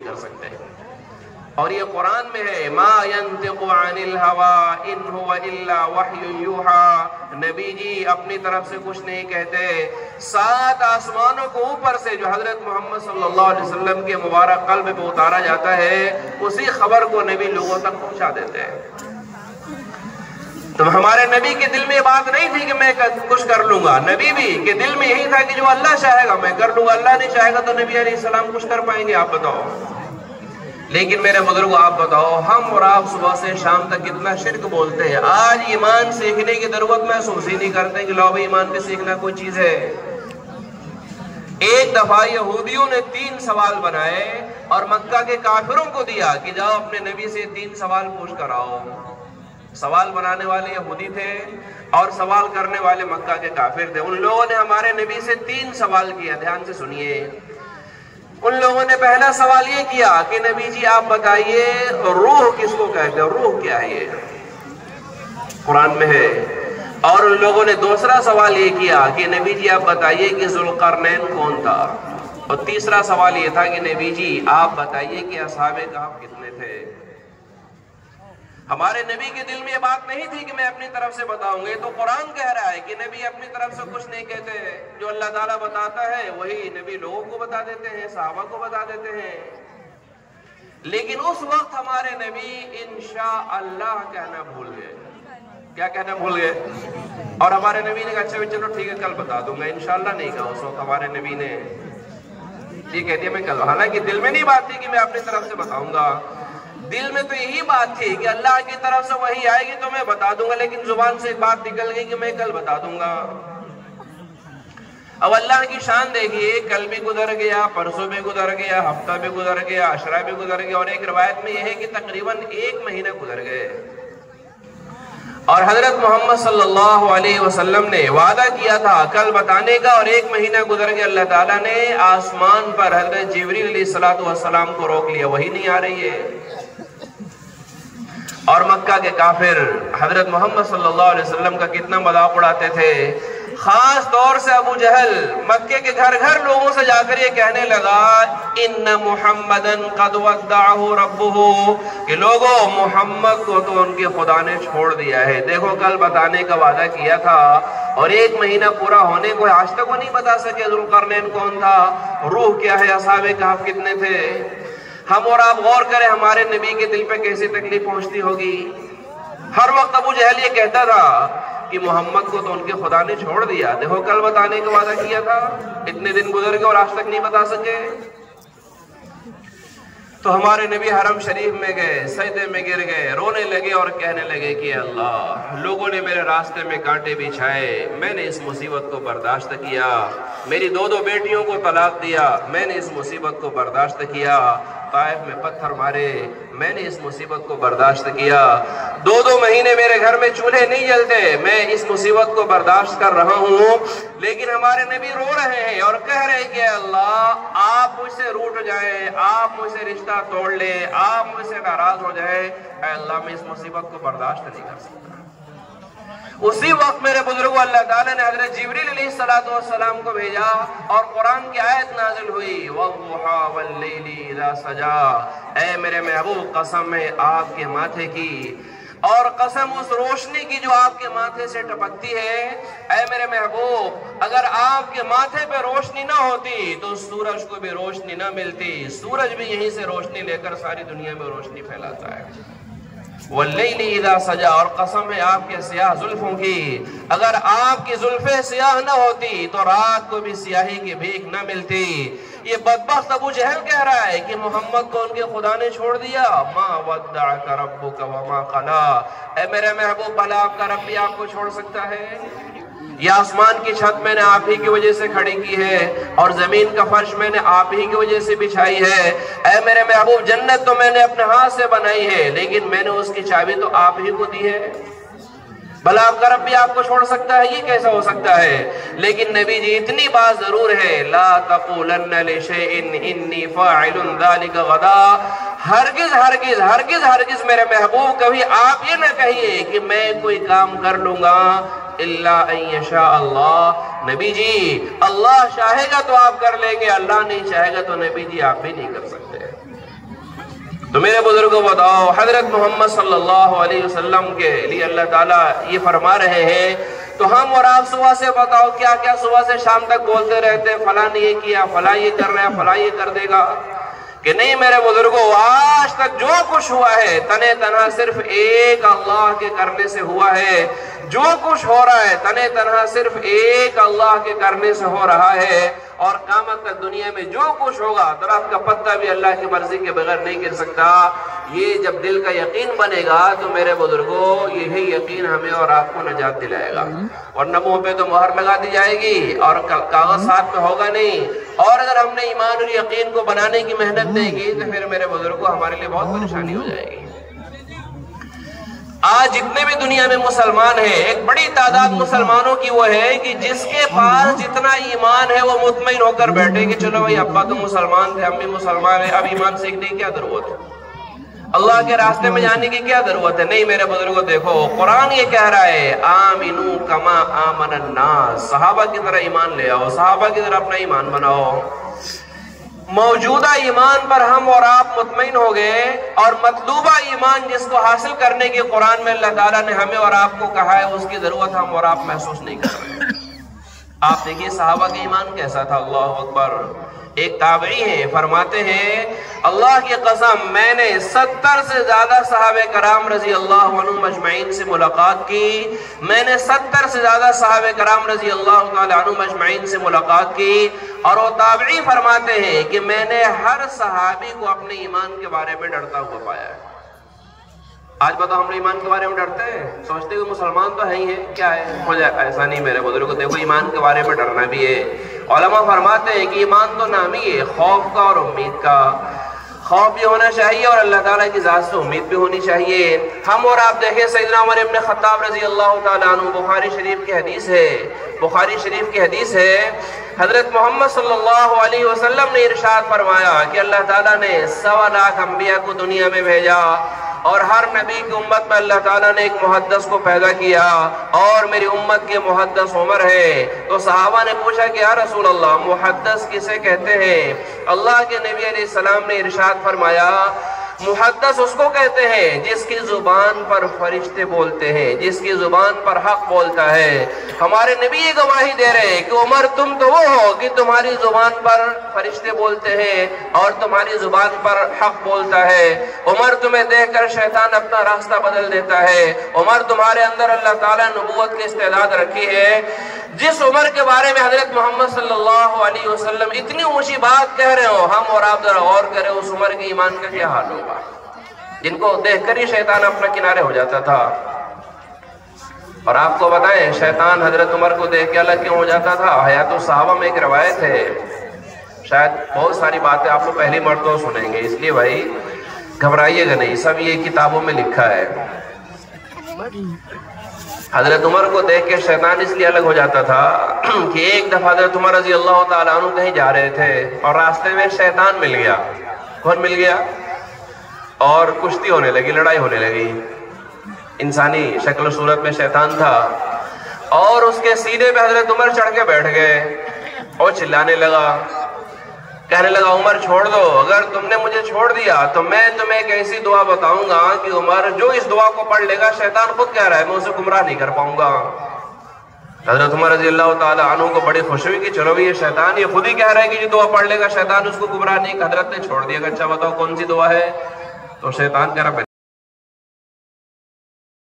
کر سکتے ہیں. اور یہ قرآن میں ہے ما ينطق عن الهوى ان هو الا وحی یوحى. نبی جی اپنی طرف سے کچھ نہیں کہتے. 7 آسمانوں کو اوپر سے جو حضرت محمد صلی اللہ علیہ وسلم کے مبارک قلب پہ اتارا جاتا ہے اسی خبر کو نبی لوگوں تک پہنچا دیتے ہیں. تو ہمارے نبی کے دل میں یہ بات نہیں تھی کہ میں کچھ کر لوں گا. نبی بھی کے دل میں یہی تھا کہ جو اللہ چاہے گا میں کر لوں گا, اللہ نہیں چاہے گا تو نبی علیہ السلام کچھ کر پائیں گے؟ آپ بتاؤ. لیکن میرے بزرگوں آپ بتاؤ, ہم اور آپ صبح سے شام تک کتنا شرک بولتے ہیں. آج ایمان سیکھنے کی ضرورت محسوس ہی نہیں کرتے کہ لو ایمان پہ سیکھنا کوئی چیز ہے. ایک دفعہ یہودیوں نے 3 سوال بنائے اور مکہ کے کافروں کو دیا کہ جاؤ اپنے نبی سے 3 سوال پوچھ کر آؤ. سوال بنانے والے یہودی تھے اور سوال کرنے والے مکہ کے کافر تھے. ان لوگوں نے ہمارے نبی سے 3 سوال کیا. دھیان سے سنیے. ان لوگوں نے پہلا سوال یہ کیا کہ نبی جی آپ بتائیے روح کس کو کہتے ہیں, روح کیا ہے؟ یہ قرآن میں ہے. اور ان لوگوں نے دوسرا سوال یہ کیا کہ نبی جی آپ بتائیے کہ ذوالقرنین کون تھا. اور تیسرا سوال یہ تھا کہ نبی جی آپ بتائیے کہ اصحاب کہف کتنے تھے. ہمارے نبی کے دل میں یہ بات نہیں تھی کہ میں اپنی طرف سے بتاؤں گے. تو قرآن کہہ رہا ہے کہ نبی اپنی طرف سے کچھ نہیں کہتے. جو اللہ تعالیٰ بتاتا ہے وہی نبی لوگوں کو بتا دیتے ہیں, صحابہ کو بتا دیتے ہیں. لیکن اس وقت ہمارے نبی انشاءاللہ کہنا بھول گئے. کیا کہنا بھول گئے؟ اور ہمارے نبی نے کہا اچھا چلو ٹھیک ہے کل بتا دوں گا. انشاءاللہ نہیں کہا اس وقت ہمارے نبی نے. یہ کہہ دیا میں کل. حالانکہ دل میں نہیں بات تھی کہ میں اپنی طرف سے بتاؤں گا. دل میں تو یہی بات تھی کہ اللہ کی طرف سے وہی آئے گی تو میں بتا دوں گا. لیکن زبان سے بات نکل گئی کہ میں کل بتا دوں گا. اب اللہ کی شان دیکھیے, کل بھی گزر گیا, پرسوں بھی گزر گیا, ہفتہ بھی گزر گیا, عشرہ بھی گزر گیا, اور ایک روایت میں یہ ہے کہ تقریباً 1 مہینہ گزر گئے. اور حضرت محمد صلی اللہ علیہ وسلم نے وعدہ کیا تھا کل بتانے کا, اور 1 مہینہ گزر گیا. اللہ تعالیٰ نے آسمان پر حضرت جبریل علیہ السلام کو روک لیا, وہی نہیں آ رہی ہے. اور مکہ کے کافر حضرت محمد صلی اللہ علیہ وسلم کا کتنا مذاق اڑاتے تھے. خاص طور سے ابو جہل مکے کے گھر گھر لوگوں سے جا کر یہ کہنے لگا ان محمدن قد ودعہ ربہ, کہ لوگوں محمد کو تو ان کے خدا نے چھوڑ دیا ہے. دیکھو کل بتانے کا وعدہ کیا تھا اور 1 مہینہ پورا ہونے کو آج تک وہ نہیں بتا سکے ذوالقرنین کون تھا, روح کیا ہے, اصحاب کہف کتنے تھے. ہم اور آپ غور کریں ہمارے نبی کے دل پہ کیسی تکلیف پہنچتی ہوگی. ہر وقت ابو جہل یہ کہتا تھا کہ محمد کو تو ان کے خدا نے چھوڑ دیا. دیکھو کل بتانے کا وعدہ کیا تھا, اتنے دن گزر گئے اور آج تک نہیں بتا سکے. تو ہمارے نبی حرم شریف میں گئے, سجدے میں گر گئے, رونے لگے اور کہنے لگے کہ اللہ لوگوں نے میرے راستے میں کانٹے بچھائے, میں نے اس مصیبت کو برداشت کیا. میری 2 بیٹیوں کو طلاق دیا, میں نے اس مصیبت کو برداشت کیا. طائف میں پتھر مارے, میں نے اس مصیبت کو برداشت کیا. 2 مہینے میرے گھر میں چولہے نہیں جلتے, میں اس مصیبت کو برداشت کر رہا ہوں. لیکن ہمارے نبی رو رہے ہیں اور کہہ رہے ہیں کہ اللہ آپ مجھ سے روٹ جائیں, آپ مجھ سے رشتہ توڑ لیں, آپ مجھ سے ناراض ہو جائیں, اے اللہ میں اس مصیبت کو برداشت نہیں کر سکتا. اسی وقت میرے بزرگوں اللہ تعالیٰ نے حضرت جبریل علیہ السلام کو بھیجا اور قرآن کی آیت نازل ہوئی والضحی واللیل اذا سجا. اے میرے محبوب قسم ہے آپ کے ماتھے کی, اور قسم اس روشنی کی جو آپ کے ماتھے سے ٹپکتی ہے. اے میرے محبوب اگر آپ کے ماتھے پہ روشنی نہ ہوتی تو سورج کو بھی روشنی نہ ملتی. سورج بھی یہیں سے روشنی لے کر ساری دنیا میں روشنی پھیلاتا ہے. واللیل اذا سجا, اور قسم ہے آپ کے سیاہ زلفوں کی, اگر آپ کی زلفیں سیاہ نہ ہوتی تو رات کو بھی سیاہی کی بھیک نہ ملتی. یہ بدبخت ابو جہل کہہ رہا ہے کہ محمد کو ان کے خدا نے چھوڑ دیا. ما ودعک ربک وما قلا. اے میرے محبوب بھلا آپ کا رب بھی آپ کو چھوڑ سکتا ہے؟ یہ آسمان کی چھت میں نے آپ ہی کی وجہ سے کھڑی کی ہے, اور زمین کا فرش میں نے آپ ہی کی وجہ سے بچھائی ہے. اے میرے محبوب جنت تو میں نے اپنے ہاتھ سے بنائی ہے, لیکن میں نے اس کی چابی تو آپ ہی کو دی ہے. بھلا آپ کا رب بھی آپ کو چھوڑ سکتا ہے؟ یہ کیسا ہو سکتا ہے؟ لیکن نبی جی اتنی بات ضرور ہے, لا تقولن لشیء انی فاعل ذلک غدا. ہرگز ہرگز ہرگز ہرگز میرے محبوب کبھی آپ یہ نہ کہیے کہ میں کوئی کام کر لوں گا الا ان یشاء اللہ. نبی جی اللہ چاہے گا تو آپ کر لیں گے, اللہ نہیں چاہے گا تو نبی جی آپ بھی نہیں کر سکتے. تو میرے بزرگوں بتاؤ، حضرت محمد صلی اللہ علیہ وسلم کے لیے اللہ تعالیٰ یہ فرما رہے ہیں، تو ہم اور آپ صبح سے بتاؤ کیا کیا صبح سے شام تک بولتے رہتے ہیں، فلاں نے یہ کیا، فلاں یہ کر رہا ہے، فلاں یہ کر دے گا، کہ نہیں میرے بزرگوں، آج تک جو کچھ ہوا ہے تنے تنہا صرف ایک اللہ کے کرنے سے ہوا ہے. جو کچھ ہو رہا ہے تنے تنہا صرف ایک اللہ کے کرنے سے ہو رہا ہے. اور قیامت تک دنیا میں جو کچھ ہوگا، درخت کا پتا بھی اللہ کی مرضی کے بغیر نہیں گر سکتا. یہ جب دل کا یقین بنے گا تو میرے بزرگوں یہی یقین ہمیں اور آپ کو نجات دلائے گا. ورنہ منہ پہ تو مہر لگا دی جائے گی اور کاغذ ساتھ میں ہوگا نہیں. اور اگر ہم نے ایمان اور یقین کو بنانے کی محنت نہیں کی تو پھر میرے بزرگوں ہمارے لیے بہت پریشانی ہو جائے گی. آج جتنے بھی دنیا میں مسلمان ہیں، ایک بڑی تعداد مسلمانوں کی وہ ہے کہ جس کے پاس جتنا ایمان ہے وہ مطمئن ہو کر بیٹھے کہ چلو بھائی ابا تو مسلمان تھے، ہم بھی مسلمان ہیں، اب ایمان سیکھنے کی کیا ضرورت ہے، اللہ کے راستے میں جانے کی کیا ضرورت ہے. نہیں میرے بزرگوں، دیکھو قرآن یہ کہہ رہا ہے آمنو کما آمن الناس، صحابہ کی طرح ایمان لے آؤ، صحابہ کی طرح اپنا ایمان بناؤ. موجودہ ایمان پر ہم اور آپ مطمئن ہو گئے، اور مطلوبہ ایمان جس کو حاصل کرنے کی قرآن میں اللہ تعالیٰ نے ہمیں اور آپ کو کہا ہے، اس کی ضرورت ہم اور آپ محسوس نہیں کر رہے. آپ دیکھیے صحابہ کا ایمان کیسا تھا. اللہ اکبر. ایک تابعی ہیں، فرماتے ہیں اللہ کی قسم میں نے 70 سے زیادہ صحابہ کرام رضی اللہ عنہم اجمعین سے ملاقات کی. میں نے 70 سے زیادہ صحابہ کرام رضی اللہ تعالیٰ عنہم اجمعین سے ملاقات کی. اور وہ تابعی فرماتے ہیں کہ میں نے ہر صحابی کو اپنے ایمان کے بارے میں ڈرتا ہوا پایا ہے. آج بتاؤ ہم نے ایمان کے بارے میں ڈرتے ہیں؟ سوچتے ہیں کہ مسلمان تو ہے ہی ہے، کیا ہے ہو جائے. ایسا نہیں میرے بزرگوں، دیکھو ایمان کے بارے میں ڈرنا بھی ہے. علماء فرماتے ہیں کہ ایمان تو نامی ہے خوف کا اور امید کا. خوف بھی ہونا چاہیے اور اللہ تعالیٰ کی ذات سے امید بھی ہونی چاہیے. ہم اور آپ دیکھیں سیدنا عمر ابن خطاب رضی اللہ تعالیٰ عنہ، بخاری شریف کی حدیث ہے، بخاری شریف کی حدیث ہے، حضرت محمد صلی اللہ علیہ وسلم نے ارشاد فرمایا کہ اللہ تعالیٰ نے 1.25 لاکھ انبیاء کو دنیا میں بھیجا، اور ہر نبی کی امت میں اللہ تعالیٰ نے ایک محدث کو پیدا کیا، اور میری امت کے محدث عمر ہے. تو صحابہ نے پوچھا کہ یا رسول اللہ محدث کسے کہتے ہیں؟ اللہ کے نبی علیہ السلام نے ارشاد فرمایا محدث اس کو کہتے ہیں جس کی زبان پر فرشتے بولتے ہیں، جس کی زبان پر حق بولتا ہے. ہمارے نبی یہ گواہی دے رہے ہیں کہ عمر تم تو وہ ہو کہ تمہاری زبان پر فرشتے بولتے ہیں اور تمہاری زبان پر حق بولتا ہے. عمر تمہیں دیکھ کر شیطان اپنا راستہ بدل دیتا ہے. عمر تمہارے اندر اللہ تعالیٰ نبوت کی استعداد رکھی ہے. جس عمر کے بارے میں حضرت محمد صلی اللہ علیہ وسلم اتنی اونچی بات کہہ رہے ہو، ہم اور آپ ذرا غور کریں اس عمر کے ایمان کا کیا حال ہوگا، جن کو دیکھ کر ہی شیطان اپنا کنارے ہو جاتا تھا. اور آپ کو بتائیں شیطان حضرت عمر کو دیکھ کے الگ کیوں ہو جاتا تھا؟ حیات الصحابہ میں ایک روایت ہے، شاید بہت ساری باتیں آپ لوگ پہلی مرتبہ سنیں گے، اس لیے بھائی گھبرائیے گا نہیں، سب یہ کتابوں میں لکھا ہے. حضرت عمر کو دیکھ کے شیطان اس لیے الگ ہو جاتا تھا کہ ایک دفعہ حضرت عمر رضی اللہ تعالیٰ عنہ کہیں جا رہے تھے اور راستے میں شیطان مل گیا. کون مل گیا؟ اور کشتی ہونے لگی، لڑائی ہونے لگی. انسانی شکل و صورت میں شیطان تھا اور اس کے سینے پہ حضرت عمر چڑھ کے بیٹھ گئے اور چلانے لگا، کہنے لگا عمر چھوڑ دو، اگر تم نے مجھے چھوڑ دیا تو میں تمہیں ایک ایسی دعا بتاؤں گا کہ عمر جو اس دعا کو پڑھ لے گا شیطان خود کہہ رہا ہے میں اسے گمراہ نہیں کر پاؤں گا. حضرت عمر رضی اللہ تعالیٰ عنہ کو بڑی خوشی ہوئی کہ چلو بھی یہ شیطان یہ خود ہی کہہ رہا ہے کہ جو دعا پڑھ لے گا شیطان اس کو گمراہ نہیں. حضرت نے چھوڑ دیا کہ اچھا بتاؤ کون سی دعا ہے؟ تو شیطان کہہ رہا میں